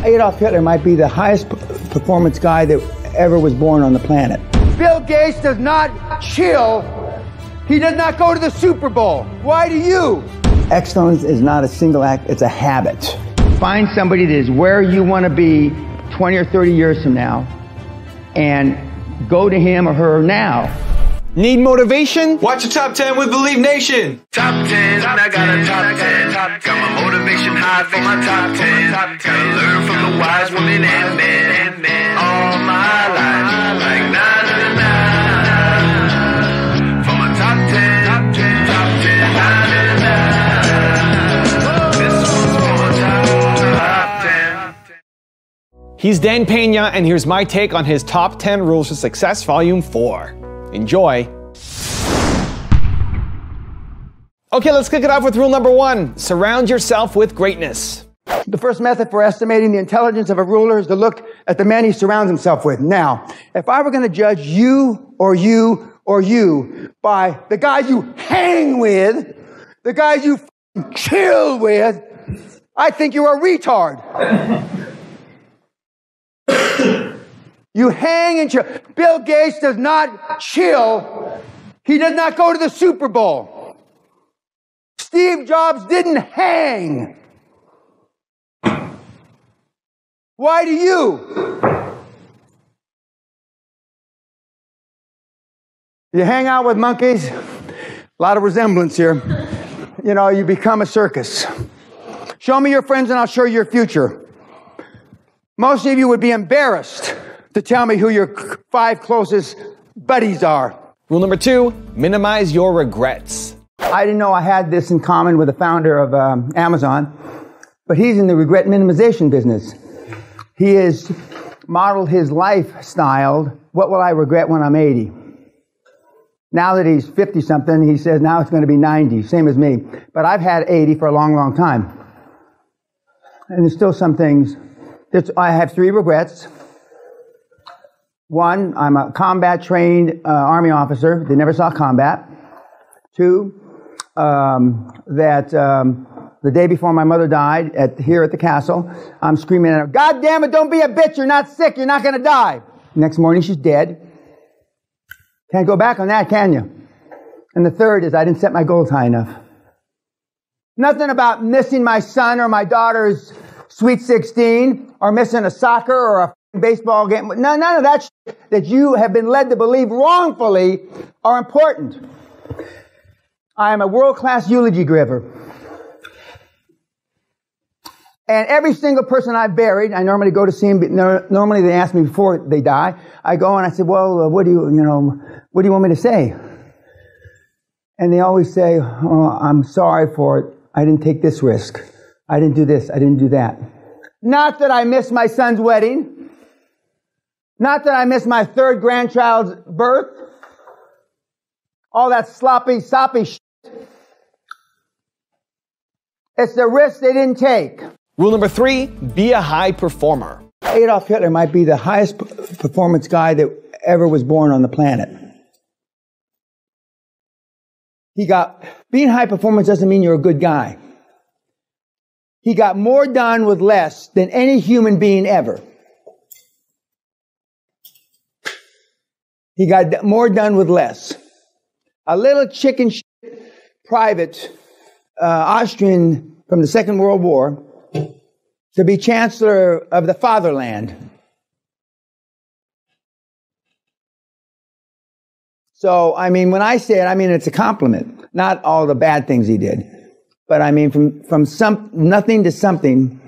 Adolf Hitler might be the highest performance guy that ever was born on the planet. Bill Gates does not chill. He does not go to the Super Bowl. Why do you? Excellence is not a single act, it's a habit. Find somebody that is where you want to be 20 or 30 years from now and go to him or her now. Need motivation? Watch your Top 10 with Believe Nation. Top 10, I got a top 10. Got my motivation high for my top 10. Gotta learn from the wise women and men. All my life, like 9 to 9. For my top 10, top 10, 9 to 9. This one's for my top 10. He's Dan Pena, and here's my take on his Top 10 Rules for Success, Volume 4. Enjoy. Okay, let's kick it off with rule number 1. Surround yourself with greatness. The first method for estimating the intelligence of a ruler is to look at the men he surrounds himself with. Now, if I were going to judge you or you or you by the guys you hang with, the guys you chill with, I think you're a retard. You hang and chill. Bill Gates does not chill. He does not go to the Super Bowl. Steve Jobs didn't hang. Why do you? You hang out with monkeys. A lot of resemblance here. You know, you become a circus. Show me your friends and I'll show you your future. Most of you would be embarrassed to tell me who your 5 closest buddies are. Rule number 2, minimize your regrets. I didn't know I had this in common with the founder of Amazon, but he's in the regret minimization business. He has modeled his lifestyle, what will I regret when I'm 80? Now that he's 50-something, he says now it's going to be 90, same as me. But I've had 80 for a long, long time. And there's still some things. I have 3 regrets. 1, I'm a combat-trained Army officer that never saw combat. 2, the day before my mother died here at the castle, I'm screaming at her, God damn it, don't be a bitch, you're not sick, you're not going to die. Next morning, she's dead. Can't go back on that, can you? And the 3rd is I didn't set my goals high enough. Nothing about missing my son or my daughter's Sweet 16 or missing a soccer or a baseball game. None of that shit that you have been led to believe wrongfully are important. I am a world-class eulogy giver. And every single person I've buried, I normally go to see them, normally they ask me before they die. I go and I say, well, what do you want me to say? And they always say, oh, I'm sorry for it. I didn't take this risk. I didn't do this. I didn't do that. Not that I missed my son's wedding. Not that I missed my 3rd grandchild's birth. All that sloppy, soppy shit. It's the risk they didn't take. Rule number 3, be a high performer. Adolf Hitler might be the highest performance guy that ever was born on the planet. Being high performance doesn't mean you're a good guy. He got more done with less than any human being ever. He got more done with less. A little chicken shit private Austrian from the Second World War to be Chancellor of the Fatherland. So, I mean, when I say it, I mean it's a compliment. Not all the bad things he did. But I mean, from nothing to something,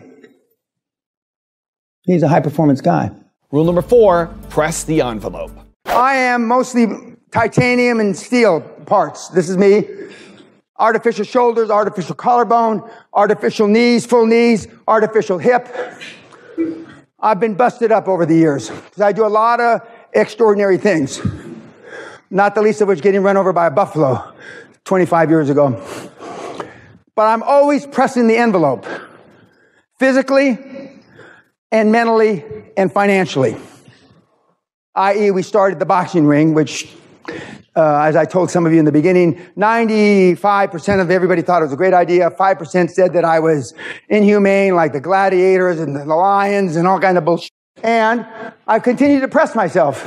he's a high-performance guy. Rule number 4, press the envelope. I am mostly titanium and steel parts. This is me. Artificial shoulders, artificial collarbone, artificial knees, full knees, artificial hip. I've been busted up over the years because I do a lot of extraordinary things. Not the least of which getting run over by a buffalo 25 years ago. But I'm always pressing the envelope, physically and mentally and financially. I.e., we started the boxing ring, which As I told some of you in the beginning, 95% of everybody thought it was a great idea. 5% said that I was inhumane, like the gladiators and the lions and all kind of bullshit. And I've continued to press myself.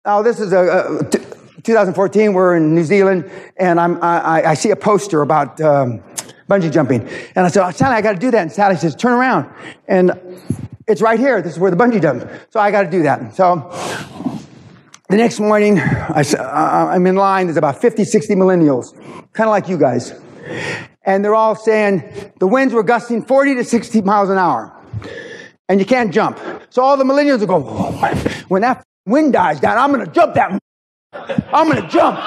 Now, this is 2014. We're in New Zealand, and I see a poster about bungee jumping. And I said, Sally, I got to do that. And Sally says, turn around. And it's right here. This is where the bungee jump. So I got to do that. So the next morning, I'm in line. There's about 50, 60 millennials, kind of like you guys. And they're all saying the winds were gusting 40 to 60 miles an hour. And you can't jump. So all the millennials will go, when that wind dies down, I'm going to jump that. I'm going to jump.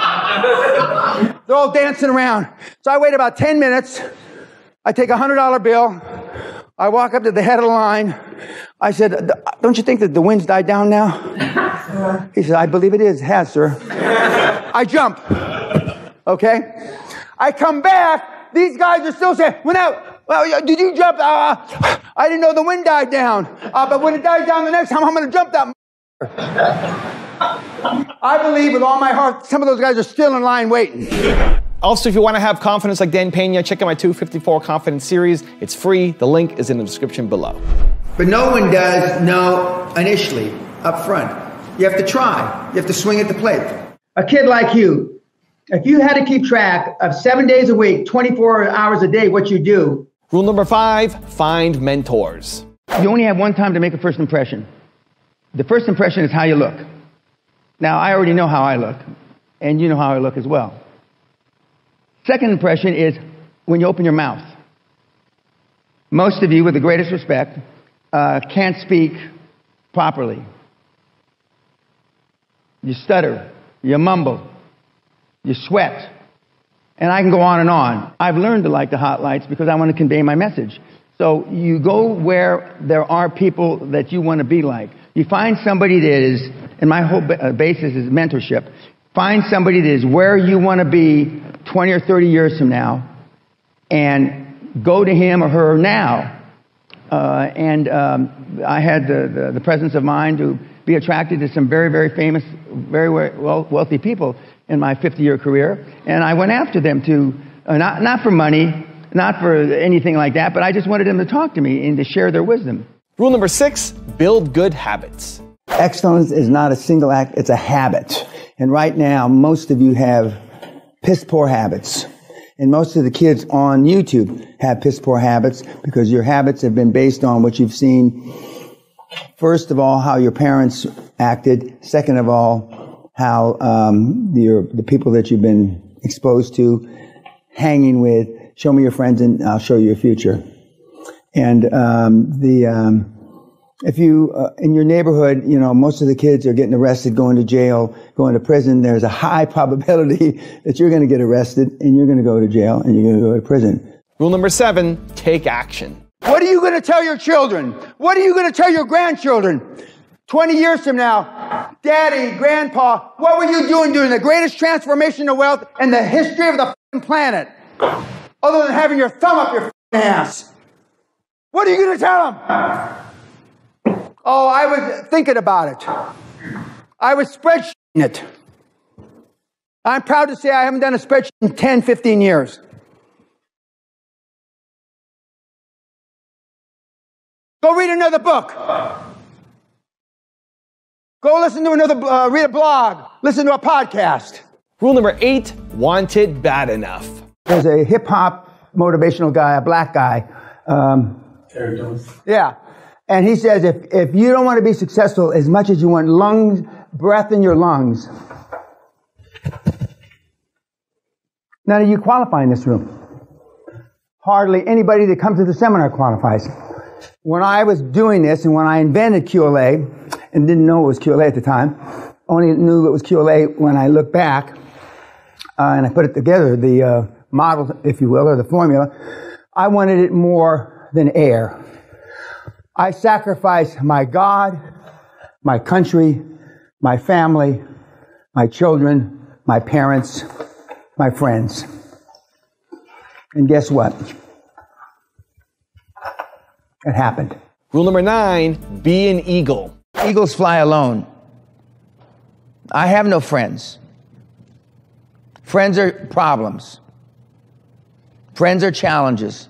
They're all dancing around. So I wait about 10 minutes. I take a $100 bill. I walk up to the head of the line. I said, don't you think that the wind's died down now? He said, I believe it has, sir. I jump. Okay? I come back. These guys are still saying, well, did you jump? I didn't know the wind died down. But when it dies down the next time, I'm going to jump that. I believe with all my heart, some of those guys are still in line waiting. Also, if you want to have confidence like Dan Pena, check out my 254 Confidence series. It's free. The link is in the description below. But no one does know initially, up front. You have to try. You have to swing at the plate. A kid like you, if you had to keep track of 7 days a week, 24 hours a day, what you do. Rule number 5, find mentors. You only have one time to make a first impression. The first impression is how you look. Now, I already know how I look, and you know how I look as well. Second impression is when you open your mouth. Most of you, with the greatest respect, can't speak properly. You stutter, you mumble, you sweat, and I can go on and on. I've learned to like the hot lights because I want to convey my message. So you go where there are people that you want to be like. You find somebody that is, and my whole basis is mentorship, find somebody that is where you want to be 20 or 30 years from now, and go to him or her now. I had the presence of mind to be attracted to some very, very famous, very wealthy people in my 50-year career, and I went after them to, not for money, not for anything like that, but I just wanted them to talk to me and to share their wisdom. Rule number 6, build good habits. Excellence is not a single act, it's a habit. And right now, most of you have piss poor habits. And most of the kids on YouTube have piss poor habits because your habits have been based on what you've seen. First of all, how your parents acted. Second of all, how the people that you've been exposed to, hanging with. Show me your friends and I'll show you your future. And if you in your neighborhood, you know, most of the kids are getting arrested, going to jail, going to prison. There's a high probability that you're going to get arrested and you're going to go to jail and you're going to go to prison. Rule number 7, take action. What are you going to tell your children? What are you going to tell your grandchildren? 20 years from now, Daddy, Grandpa, what were you doing during the greatest transformation of wealth in the history of the planet? Other than having your thumb up your ass. What are you going to tell them? Oh, I was thinking about it. I was spreadsheeting it. I'm proud to say I haven't done a spreadsheet in 10, 15 years. Go read another book. Go listen to another, read a blog. Listen to a podcast. Rule number 8, want it bad enough. There's a hip-hop motivational guy, a black guy. Yeah. And he says, if you don't want to be successful as much as you want breath in your lungs, none of you qualify in this room. Hardly anybody that comes to the seminar qualifies. When I was doing this and when I invented QLA, and didn't know it was QLA at the time, only knew it was QLA when I look back, and I put it together, the model, if you will, or the formula, I wanted it more than air. I sacrificed my God, my country, my family, my children, my parents, my friends. And guess what? It happened. Rule number 9, be an eagle. Eagles fly alone. I have no friends. Friends are problems. Friends are challenges.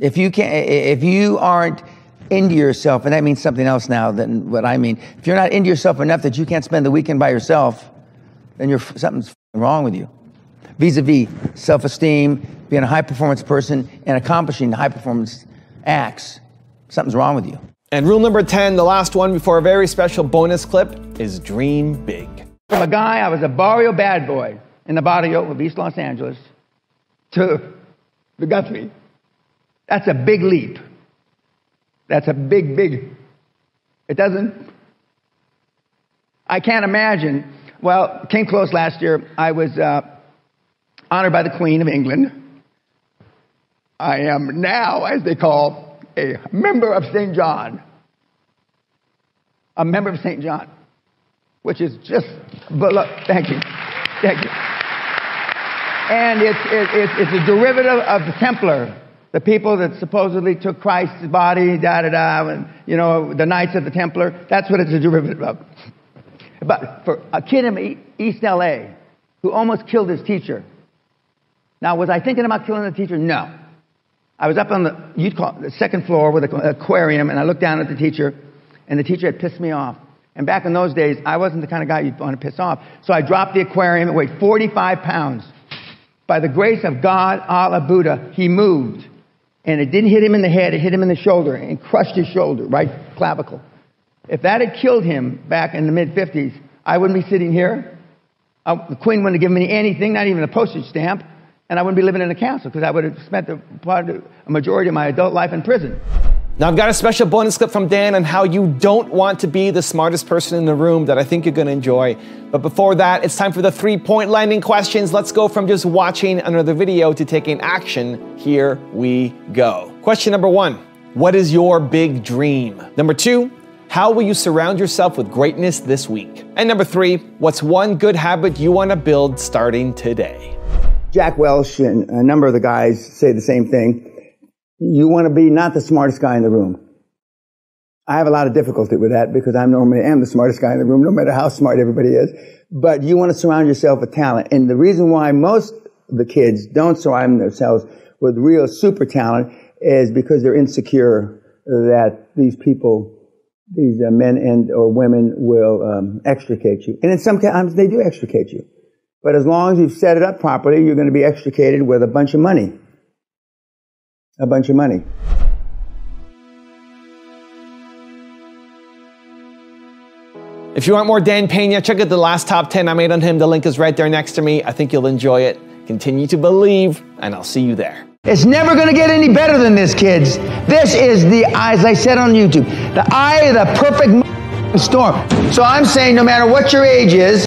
If you aren't into yourself, and that means something else now than what I mean. If you're not into yourself enough that you can't spend the weekend by yourself, then something's wrong with you. Vis-a-vis self-esteem, being a high-performance person, and accomplishing high-performance acts, something's wrong with you. And rule number 10, the last one before a very special bonus clip, is dream big. From a guy, I was a barrio bad boy in the barrio of East Los Angeles, to the Guthrie. That's a big leap. That's a big, I can't imagine. Well, came close last year. I was honored by the Queen of England. I am now, as they call, a member of St. John. A member of St. John, which is just, but look, thank you. And it's a derivative of the Templar. The people that supposedly took Christ's body, and, the Knights of the Templar, that's what it's a derivative of. But for a kid in East LA who almost killed his teacher. Now, was I thinking about killing the teacher? No. I was up on the second floor with an aquarium, and I looked down at the teacher, and the teacher had pissed me off. And back in those days, I wasn't the kind of guy you'd want to piss off. So I dropped the aquarium. It weighed 45 pounds. By the grace of God, Allah, Buddha, he moved. And it didn't hit him in the head, it hit him in the shoulder and crushed his shoulder, right clavicle. If that had killed him back in the mid-50s, I wouldn't be sitting here. The Queen wouldn't have given me anything, not even a postage stamp, and I wouldn't be living in a castle because I would have spent a majority of my adult life in prison. Now I've got a special bonus clip from Dan on how you don't want to be the smartest person in the room that I think you're going to enjoy. But before that, it's time for the 3-point landing questions. Let's go from just watching another video to taking action. Here we go. Question number 1, what is your big dream? Number 2, how will you surround yourself with greatness this week? And number 3, what's one good habit you want to build starting today? Jack Welch and a number of the guys say the same thing. You want to be not the smartest guy in the room. I have a lot of difficulty with that because I normally am the smartest guy in the room, no matter how smart everybody is. But you want to surround yourself with talent. And the reason why most of the kids don't surround themselves with real super talent is because they're insecure that these people, these men and or women will extricate you. And in some times they do extricate you. But as long as you've set it up properly, you're going to be extricated with a bunch of money. A bunch of money. If you want more Dan Pena, check out the last top 10 I made on him. The link is right there next to me. I think you'll enjoy it. Continue to believe, and I'll see you there. It's never going to get any better than this, kids. This is as I said on YouTube, the eye of the perfect storm. So I'm saying no matter what your age is,